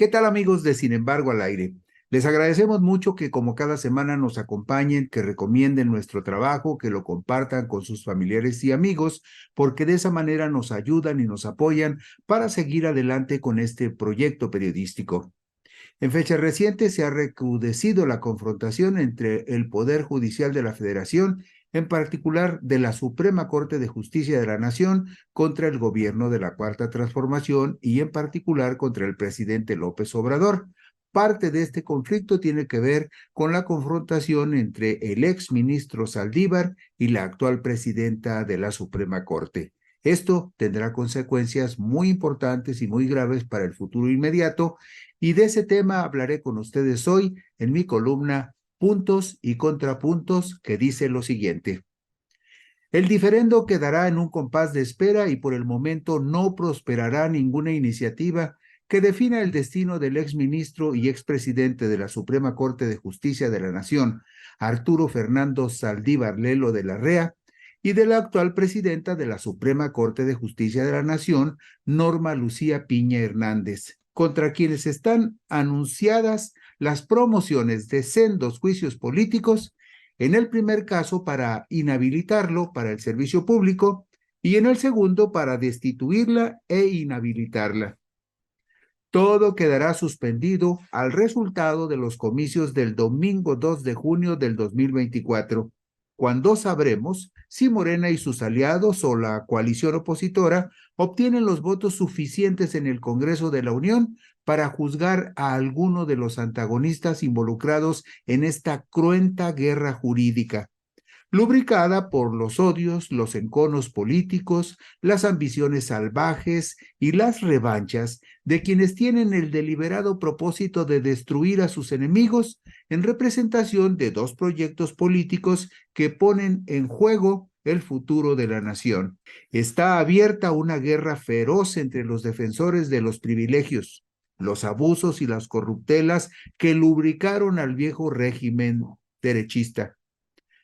¿Qué tal, amigos de Sin embargo al aire? Les agradecemos mucho que como cada semana nos acompañen, que recomienden nuestro trabajo, que lo compartan con sus familiares y amigos, porque de esa manera nos ayudan y nos apoyan para seguir adelante con este proyecto periodístico. En fechas recientes se ha recrudecido la confrontación entre el Poder Judicial de la Federación, en particular de la Suprema Corte de Justicia de la Nación, contra el gobierno de la Cuarta Transformación y en particular contra el presidente López Obrador. Parte de este conflicto tiene que ver con la confrontación entre el ex ministro Saldívar y la actual presidenta de la Suprema Corte. Esto tendrá consecuencias muy importantes y muy graves para el futuro inmediato, y de ese tema hablaré con ustedes hoy en mi columna Puntos y Contrapuntos, que dice lo siguiente. El diferendo quedará en un compás de espera y por el momento no prosperará ninguna iniciativa que defina el destino del exministro y expresidente de la Suprema Corte de Justicia de la Nación, Arturo Fernando Saldívar Lelo de la Rea, y de la actual presidenta de la Suprema Corte de Justicia de la Nación, Norma Lucía Piña Hernández, contra quienes están anunciadas las promociones de sendos juicios políticos, en el primer caso para inhabilitarlo para el servicio público y en el segundo para destituirla e inhabilitarla. Todo quedará suspendido al resultado de los comicios del domingo 2 de junio del 2024, cuando sabremos si Morena y sus aliados o la coalición opositora obtienen los votos suficientes en el Congreso de la Unión para juzgar a alguno de los antagonistas involucrados en esta cruenta guerra jurídica, lubricada por los odios, los enconos políticos, las ambiciones salvajes y las revanchas de quienes tienen el deliberado propósito de destruir a sus enemigos en representación de dos proyectos políticos que ponen en juego el futuro de la nación. Está abierta una guerra feroz entre los defensores de los privilegios, los abusos y las corruptelas que lubricaron al viejo régimen derechista,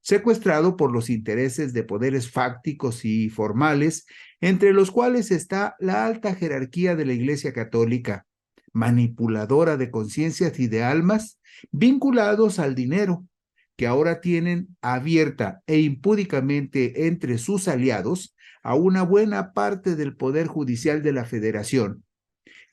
secuestrado por los intereses de poderes fácticos y formales, entre los cuales está la alta jerarquía de la Iglesia Católica, manipuladora de conciencias y de almas, vinculados al dinero, que ahora tienen abierta e impúdicamente entre sus aliados a una buena parte del Poder Judicial de la Federación,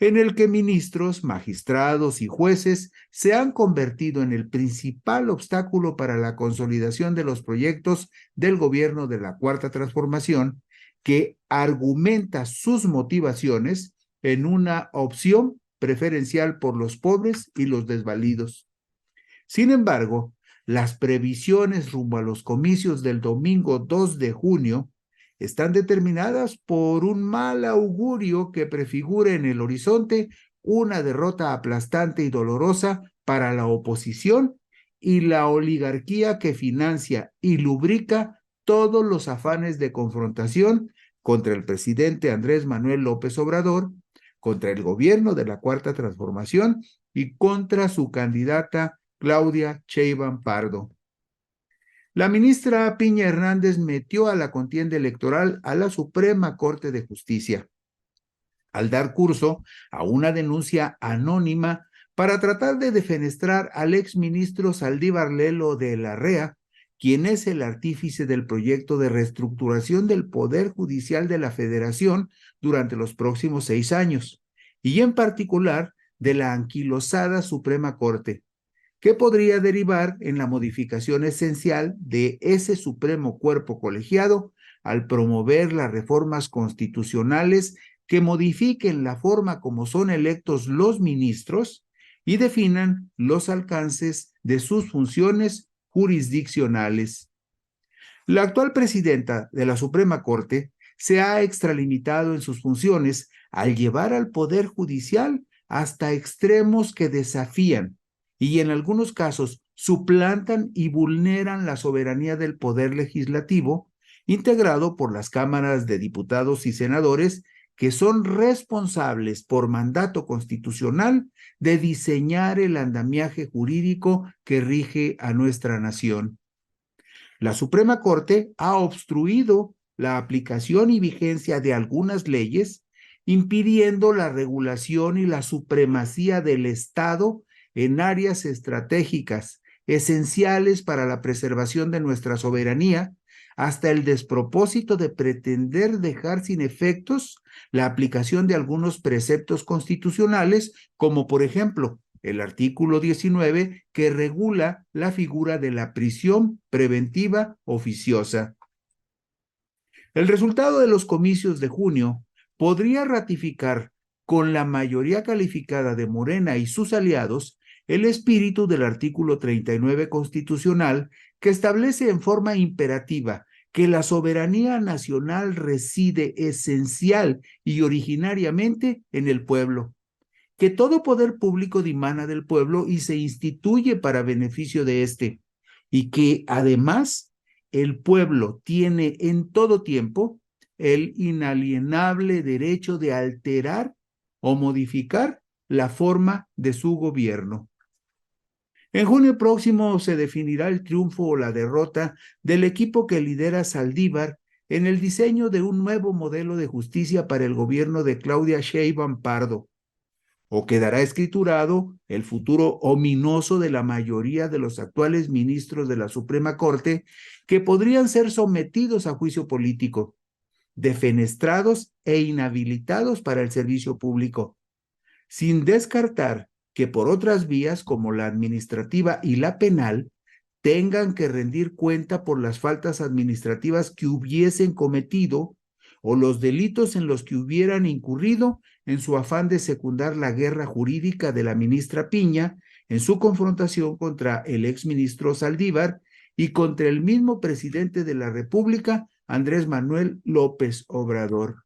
en el que ministros, magistrados y jueces se han convertido en el principal obstáculo para la consolidación de los proyectos del gobierno de la Cuarta Transformación, que argumenta sus motivaciones en una opción preferencial por los pobres y los desvalidos. Sin embargo, las previsiones rumbo a los comicios del domingo 2 de junio están determinadas por un mal augurio que prefigura en el horizonte una derrota aplastante y dolorosa para la oposición y la oligarquía que financia y lubrica todos los afanes de confrontación contra el presidente Andrés Manuel López Obrador, contra el gobierno de la Cuarta Transformación y contra su candidata Claudia Sheinbaum Pardo. La ministra Piña Hernández metió a la contienda electoral a la Suprema Corte de Justicia, al dar curso a una denuncia anónima para tratar de defenestrar al exministro Saldívar Lelo de la Rea, quien es el artífice del proyecto de reestructuración del Poder Judicial de la Federación durante los próximos 6 años, y en particular de la anquilosada Suprema Corte, que podría derivar en la modificación esencial de ese supremo cuerpo colegiado al promover las reformas constitucionales que modifiquen la forma como son electos los ministros y definan los alcances de sus funciones jurisdiccionales. La actual presidenta de la Suprema Corte se ha extralimitado en sus funciones al llevar al Poder Judicial hasta extremos que desafían y en algunos casos suplantan y vulneran la soberanía del Poder Legislativo, integrado por las cámaras de diputados y senadores, que son responsables por mandato constitucional de diseñar el andamiaje jurídico que rige a nuestra nación. La Suprema Corte ha obstruido la aplicación y vigencia de algunas leyes impidiendo la regulación y la supremacía del Estado en áreas estratégicas esenciales para la preservación de nuestra soberanía, hasta el despropósito de pretender dejar sin efectos la aplicación de algunos preceptos constitucionales, como por ejemplo el artículo 19, que regula la figura de la prisión preventiva oficiosa. El resultado de los comicios de junio podría ratificar con la mayoría calificada de Morena y sus aliados el espíritu del artículo 39 constitucional, que establece en forma imperativa que la soberanía nacional reside esencial y originariamente en el pueblo, que todo poder público dimana del pueblo y se instituye para beneficio de éste, y que además el pueblo tiene en todo tiempo el inalienable derecho de alterar o modificar la forma de su gobierno. En junio próximo se definirá el triunfo o la derrota del equipo que lidera Saldívar en el diseño de un nuevo modelo de justicia para el gobierno de Claudia Sheinbaum Pardo, o quedará escriturado el futuro ominoso de la mayoría de los actuales ministros de la Suprema Corte, que podrían ser sometidos a juicio político, defenestrados e inhabilitados para el servicio público, sin descartar que por otras vías como la administrativa y la penal tengan que rendir cuenta por las faltas administrativas que hubiesen cometido o los delitos en los que hubieran incurrido en su afán de secundar la guerra jurídica de la ministra Piña en su confrontación contra el exministro Saldívar y contra el mismo presidente de la República, Andrés Manuel López Obrador.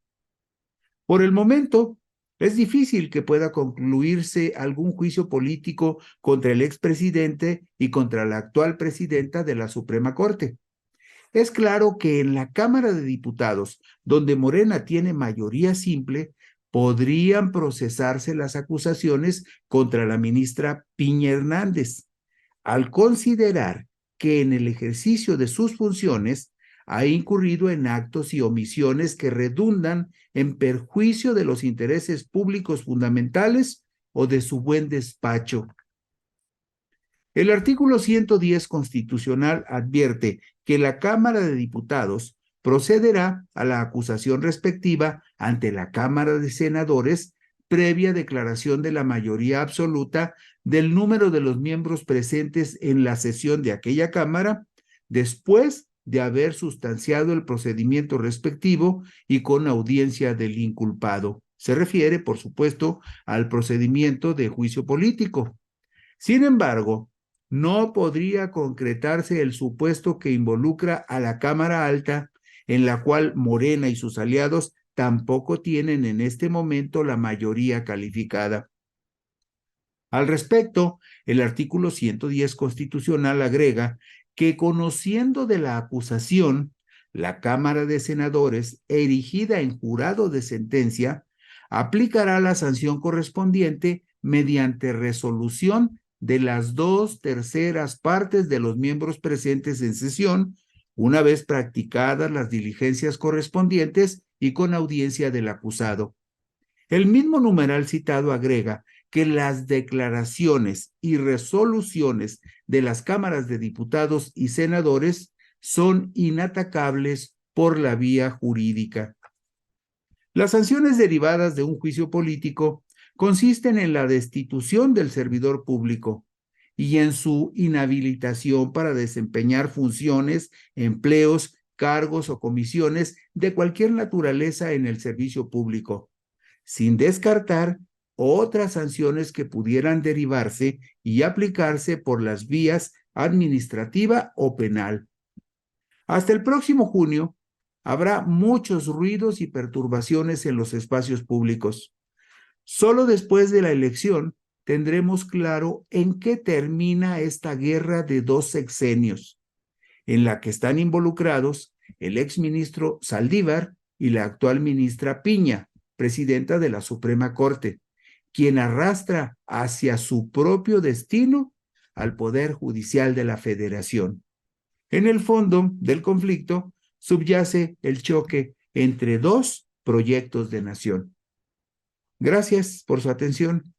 Por el momento, es difícil que pueda concluirse algún juicio político contra el expresidente y contra la actual presidenta de la Suprema Corte. Es claro que en la Cámara de Diputados, donde Morena tiene mayoría simple, podrían procesarse las acusaciones contra la ministra Piña Hernández, al considerar que en el ejercicio de sus funciones ha incurrido en actos y omisiones que redundan en perjuicio de los intereses públicos fundamentales o de su buen despacho. El artículo 110 constitucional advierte que la Cámara de Diputados procederá a la acusación respectiva ante la Cámara de Senadores previa declaración de la mayoría absoluta del número de los miembros presentes en la sesión de aquella Cámara, después de haber sustanciado el procedimiento respectivo y con audiencia del inculpado. Se refiere, por supuesto, al procedimiento de juicio político. Sin embargo, no podría concretarse el supuesto que involucra a la Cámara Alta, en la cual Morena y sus aliados tampoco tienen en este momento la mayoría calificada. Al respecto, el artículo 110 constitucional agrega que, conociendo de la acusación, la Cámara de Senadores, erigida en jurado de sentencia, aplicará la sanción correspondiente mediante resolución de las 2/3 partes de los miembros presentes en sesión, una vez practicadas las diligencias correspondientes y con audiencia del acusado. El mismo numeral citado agrega que las declaraciones y resoluciones de las cámaras de diputados y senadores son inatacables por la vía jurídica. Las sanciones derivadas de un juicio político consisten en la destitución del servidor público y en su inhabilitación para desempeñar funciones, empleos, cargos o comisiones de cualquier naturaleza en el servicio público, sin descartar otras sanciones que pudieran derivarse y aplicarse por las vías administrativa o penal. Hasta el próximo junio, habrá muchos ruidos y perturbaciones en los espacios públicos. Solo después de la elección tendremos claro en qué termina esta guerra de 2 sexenios, en la que están involucrados el exministro Saldívar y la actual ministra Piña, presidenta de la Suprema Corte, quien arrastra hacia su propio destino al Poder Judicial de la Federación. En el fondo del conflicto subyace el choque entre 2 proyectos de nación. Gracias por su atención.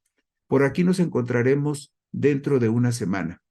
Por aquí nos encontraremos dentro de una semana.